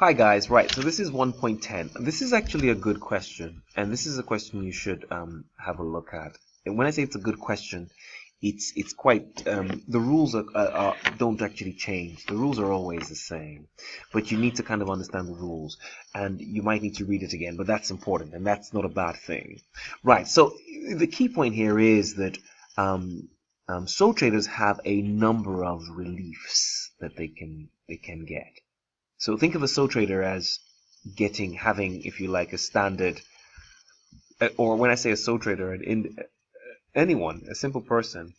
Hi guys, right, so this is 1.10. This is actually a good question, and this is a question you should have a look at. And when I say it's a good question, it's quite the rules don't actually change. The rules are always the same, but you need to kind of understand the rules, and you might need to read it again, but that's important, and that's not a bad thing. Right, so the key point here is that sole traders have a number of reliefs that they can get. So think of a sole trader as having, if you like, a standard, or when I say a sole trader, anyone, a simple person.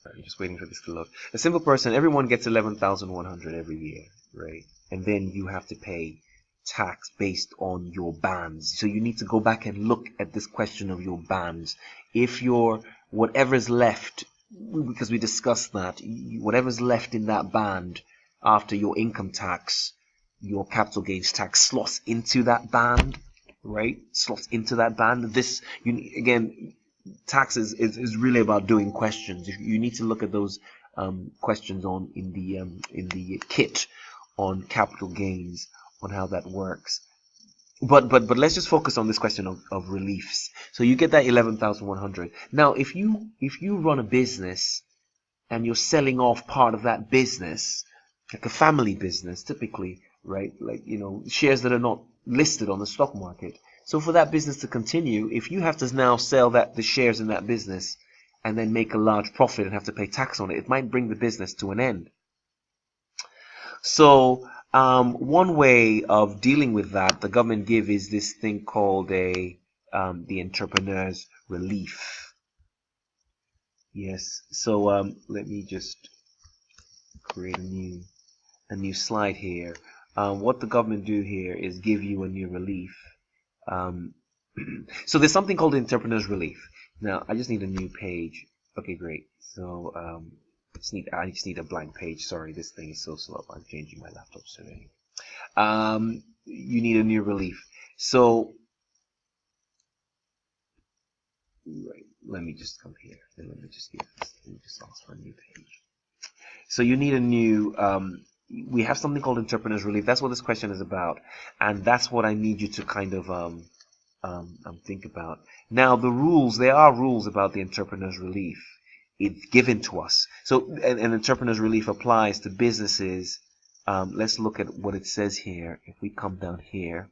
I'm just waiting for this to load. A simple person, everyone gets 11,100 every year, right? And then you have to pay tax based on your bands. So you need to go back and look at this question of your bands. If your whatever's left, because we discussed that, whatever's left in that band after your income tax, your capital gains tax slots into that band, right? Slots into that band. This, again, tax is really about doing questions. You need to look at those questions in the kit on capital gains, on how that works. But let's just focus on this question of reliefs. So you get that 11,100. Now, if you run a business and you're selling off part of that business, like a family business, typically, right? Like, shares that are not listed on the stock market. So for that business to continue, if you have to now sell the shares in that business and then make a large profit and have to pay tax on it, it might bring the business to an end. So one way of dealing with that, the government is this thing called the Intrapreneurs Relief. Yes. So let me just create a new slide here. What the government do here is give you a new relief. So there's something called Intrapreneurs Relief. Now I just need a new page. Okay, great. So I just need a blank page. Sorry, this thing is so slow. I'm changing my laptop today. You need a new relief. So right, let me just come here and let me just ask for a new page. So you need a new. We have something called Intrapreneurs Relief. That's what this question is about, and that's what I need you to kind of think about. Now, there are rules about the Intrapreneurs Relief. It's given to us. So, and Intrapreneurs Relief applies to businesses. Let's look at what it says here. If we come down here,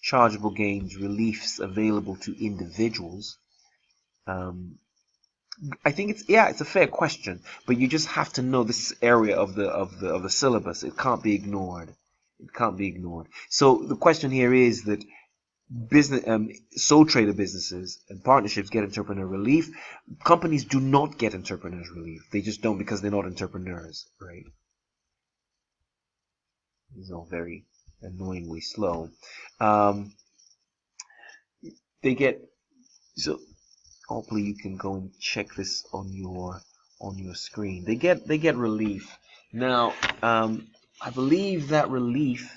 chargeable gains reliefs available to individuals. I think it's a fair question, but you just have to know this area of the syllabus. It can't be ignored. It can't be ignored. So the question here is that sole trader businesses and partnerships get entrepreneur relief. Companies do not get entrepreneurs relief. They just don't, because they're not entrepreneurs, right? It's all very annoyingly slow. They get so. Hopefully you can go and check this on your screen. They get relief. Now, I believe that relief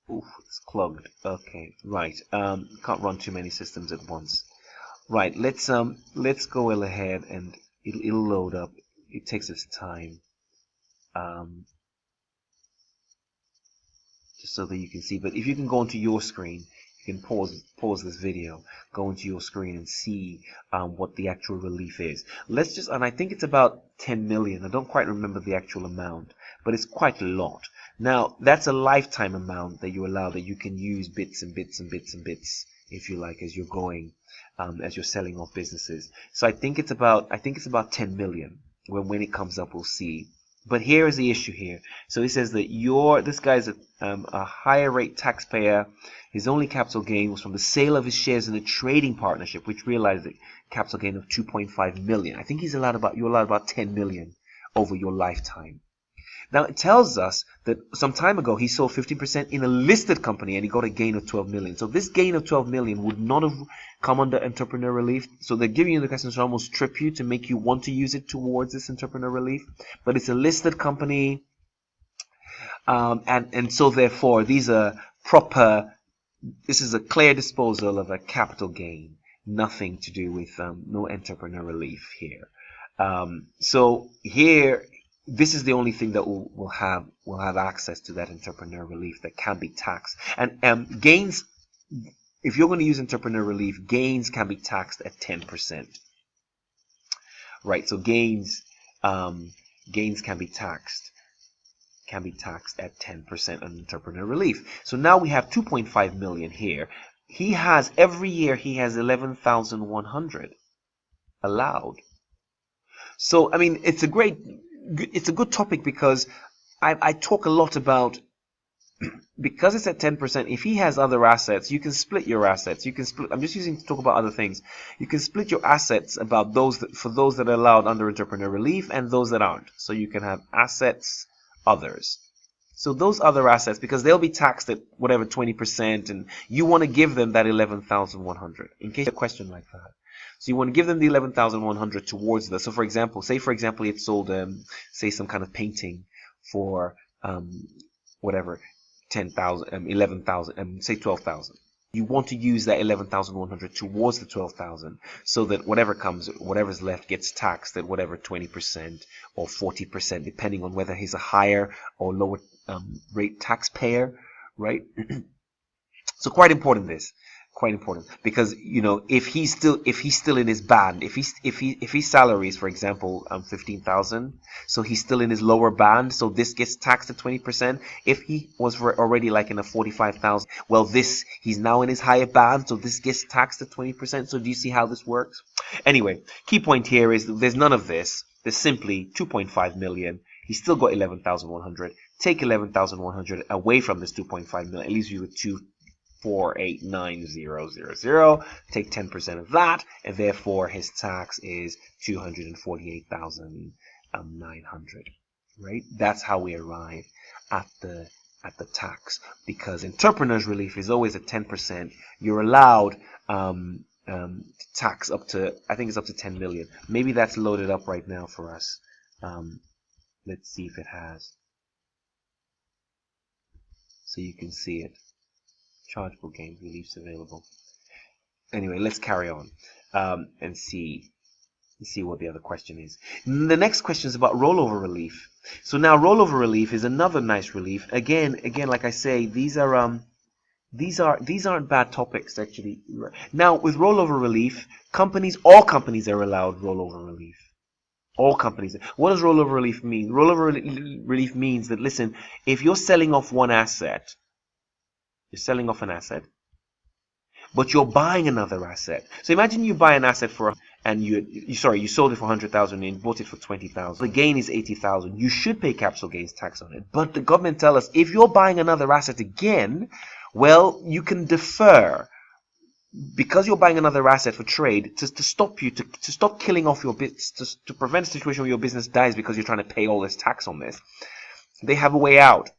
it's clogged. Okay, right. Can't run too many systems at once. Right, let's go ahead and it'll load up. It takes its time. Just so that you can see. But if you can go onto your screen, you can pause this video, go into your screen and see what the actual relief is. And I think it's about 10 million. I don't quite remember the actual amount, but it's quite a lot. Now, that's a lifetime amount that you allow, that you can use bits and bits and bits and bits, if you like, as you're going, as you're selling off businesses. So I think it's about 10 million. When it comes up, we'll see. But here is the issue here. So he says that this guy's a higher rate taxpayer. His only capital gain was from the sale of his shares in a trading partnership, which realized a capital gain of 2.5 million. I think you're allowed about 10 million over your lifetime. Now, it tells us that some time ago he sold 50% in a listed company and he got a gain of 12 million. So this gain of 12 million would not have come under entrepreneur relief. So they're giving you the question to almost trip you, to make you want to use it towards this entrepreneur relief. But it's a listed company. And so therefore, this is a clear disposal of a capital gain. nothing to do with no entrepreneur relief here. So here, this is the only thing that will have access to that entrepreneur relief that can be taxed. And gains, if you're going to use entrepreneur relief, gains can be taxed at 10%. Right, so gains can be taxed at 10% on entrepreneur relief. So now we have 2.5 million here. Every year he has 11,100 allowed. So I mean, it's a good topic, because I talk a lot about, because it's at 10%, if he has other assets, you can split your assets. I'm just using to talk about other things. You can split your assets about for those that are allowed under entrepreneur relief and those that aren't. So you can have assets, others. So those other assets, because they'll be taxed at whatever 20%, and you want to give them that 11,100 in case you have a question like that. So you want to give them the 11,100 towards that. So for example, it sold say some kind of painting for whatever 10,000, 11,000, say 12,000. You want to use that 11,100 towards the 12,000, so that whatever's left gets taxed at whatever 20% or 40%, depending on whether he's a higher or lower rate taxpayer, right? So quite important, because if he's still in his band, if his salary is, for example, 15,000, so he's still in his lower band, so this gets taxed at 20%. If he was already like in a 45,000, well, he's now in his higher band, so this gets taxed at 20%. So do you see how this works? Anyway, key point here is that there's none of this. There's simply 2.5 million. He's still got 11,100. Take 11,100 away from this 2.5 million. It leaves you with 248,900. Take 10% of that, and therefore his tax is 248,900. Right? That's how we arrive at the tax, because entrepreneurs relief is always at 10%. You're allowed tax up to, I think it's up to 10 million. Maybe that's loaded up right now for us. Let's see if it has, so you can see it. Chargeable gains reliefs available. Anyway, let's carry on and see what the other question is. The next question is about rollover relief. So now rollover relief is another nice relief. Again, like I say, these aren't bad topics actually. Now with rollover relief, all companies are allowed rollover relief. All companies. What does rollover relief mean? Rollover relief means that, listen, if you're selling off one asset, you're selling off an asset, but you're buying another asset. So imagine you buy an asset and you sold it for 100,000 and bought it for 20,000. The gain is 80,000. You should pay capital gains tax on it. But the government tell us, if you're buying another asset again, well, you can defer, because you're buying another asset for trade, to stop killing off your business, to prevent a situation where your business dies because you're trying to pay all this tax on this. They have a way out.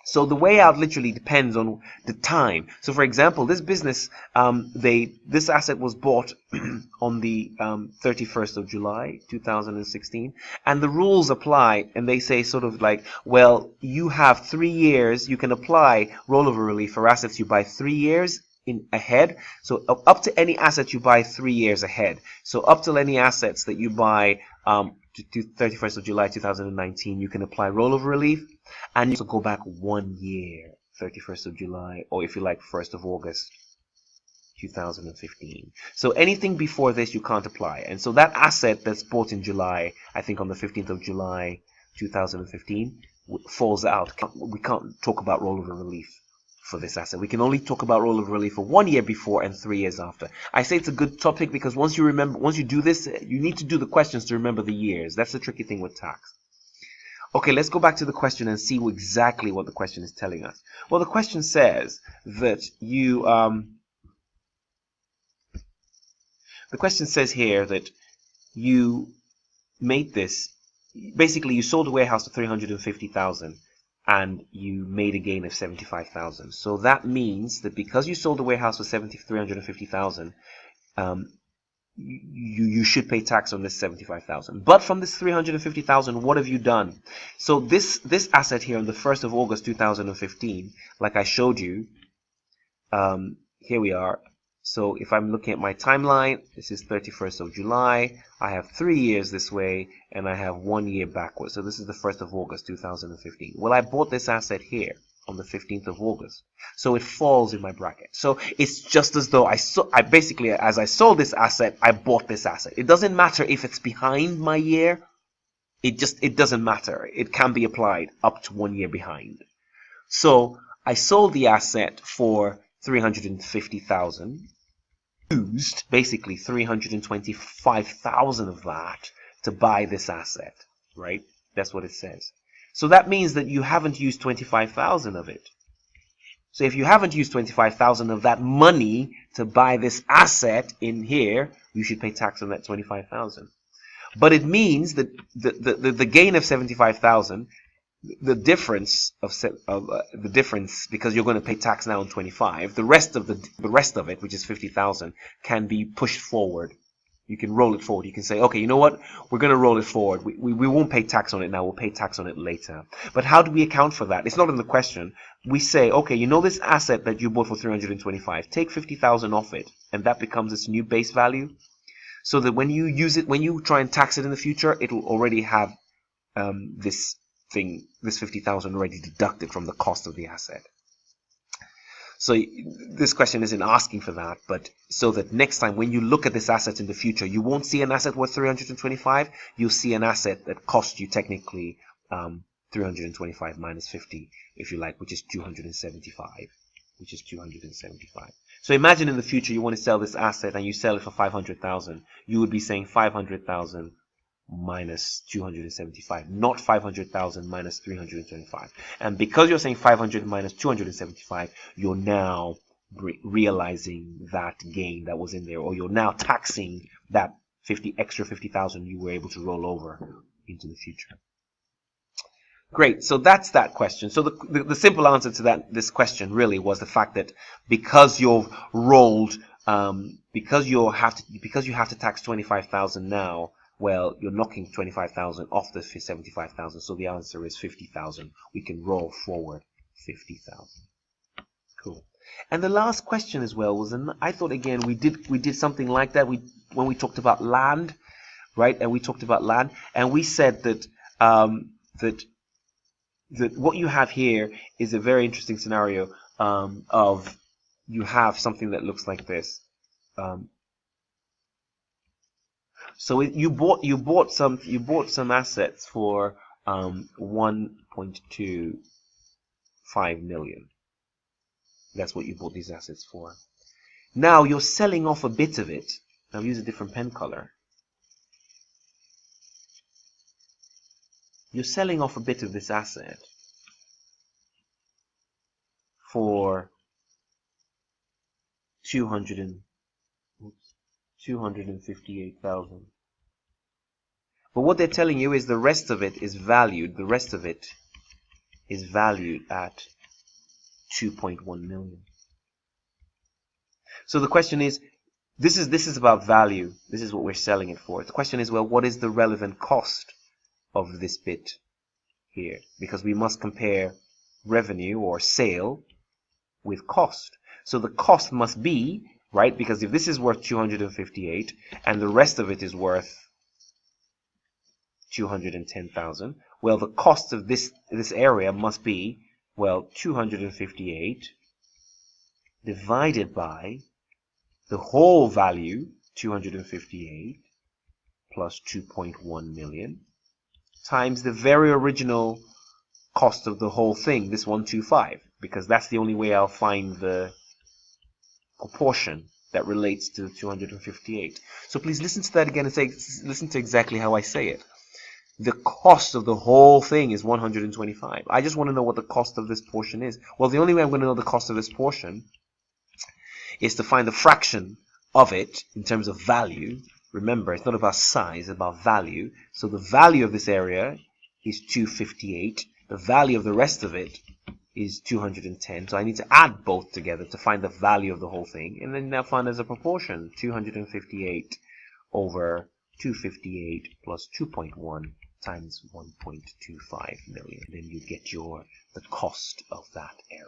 So the way out literally depends on the time. So for example, this business, this asset was bought on the 31st of July, 2016, and the rules apply, and they say sort of like, well, you have 3 years, you can apply rollover relief for assets you buy 3 years ahead. So up to any asset you buy 3 years ahead. So up to any assets that you buy to 31st of July 2019, you can apply rollover relief, and you can go back 1 year, 31st of July, or if you like, 1st of August 2015. So anything before this you can't apply. And so that asset that's bought in July, I think on the 15th of July 2015, falls out. We can't talk about rollover relief for this asset. We can only talk about rollover relief for 1 year before and 3 years after. I say it's a good topic because once you do this, you need to do the questions to remember the years. That's the tricky thing with tax. Okay, let's go back to the question and see exactly what the question is telling us. Well, the question says that the question says here that you made this, basically you sold a warehouse for 350,000 and you made a gain of 75,000. So that means that because you sold the warehouse for 350,000, you should pay tax on this 75,000. But from this 350,000, what have you done? So this asset here on the 1st of August 2015, like I showed you, here we are. So if I'm looking at my timeline, this is 31st of July. I have 3 years this way, and I have 1 year backwards. So this is the 1st of August, 2015. Well, I bought this asset here on the 15th of August. So it falls in my bracket. So it's just as though I basically, as I sold this asset, I bought this asset. It doesn't matter if it's behind my year. It doesn't matter. It can be applied up to 1 year behind. So I sold the asset for 350,000. Used basically 325,000 of that to buy this asset, right? That's what it says. So that means that you haven't used 25,000 of it. So if you haven't used 25,000 of that money to buy this asset in here, you should pay tax on that 25,000. But it means that the gain of 75,000, the difference because you're going to pay tax now on 25, the rest of it, which is 50,000, can be pushed forward. You can roll it forward. You can say, okay, you know what? We're going to roll it forward. We won't pay tax on it now. We'll pay tax on it later. But how do we account for that? It's not in the question. We say, okay, you know this asset that you bought for 325, take 50,000 off it, and that becomes its new base value. So that when you use it, when you try and tax it in the future, it'll already have this 50,000 already deducted from the cost of the asset. So this question isn't asking for that, but so that next time when you look at this asset in the future, you won't see an asset worth 325. You'll see an asset that cost you technically 325 minus 50, if you like, which is 275. So imagine in the future you want to sell this asset and you sell it for 500,000. You would be saying 500,000 minus 275, not 500,000 minus 325. And because you're saying 500 minus 275, you're now realizing that gain that was in there, or you're now taxing that extra 50,000 you were able to roll over into the future. Great, so that's that question. So the simple answer to this question really was the fact that because you've rolled, because you have to tax 25,000 now, well, you're knocking 25,000 off the 75,000. So the answer is 50,000. We can roll forward 50,000. Cool. And the last question as well was, and I thought again we did something like that. When we talked about land, right? And we talked about land, and we said that that what you have here is a very interesting scenario of you have something that looks like this. So you bought some assets for 1.25 million. That's what you bought these assets for. Now you're selling off a bit of it. I'll use a different pen color. You're selling off a bit of this asset for 258,000. But what they're telling you is the rest of it is valued. The rest of it is valued at 2.1 million. So the question is, this is about value. This is what we're selling it for. The question is, well, what is the relevant cost of this bit here? Because we must compare revenue or sale with cost. So the cost must be, right? Because if this is worth 258 and the rest of it is worth 210,000, well, the cost of this area must be, well, 258 divided by the whole value, 258 plus 2.1 million, times the very original cost of the whole thing, this 125, because that's the only way I'll find the proportion that relates to 258. So please listen to that again and listen to exactly how I say it. The cost of the whole thing is 125. I just want to know what the cost of this portion is. Well, the only way I'm going to know the cost of this portion is to find the fraction of it in terms of value. Remember, it's not about size, it's about value. So the value of this area is 258. The value of the rest of it is 210. So I need to add both together to find the value of the whole thing. And then now find as a proportion, 258 over 258 plus 2.1 times 1.25 million. Then you get the cost of that area.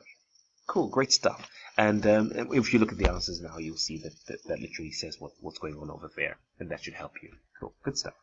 Cool, great stuff. And if you look at the answers now, you'll see that literally says what's going on over there, and that should help you. Cool, good stuff.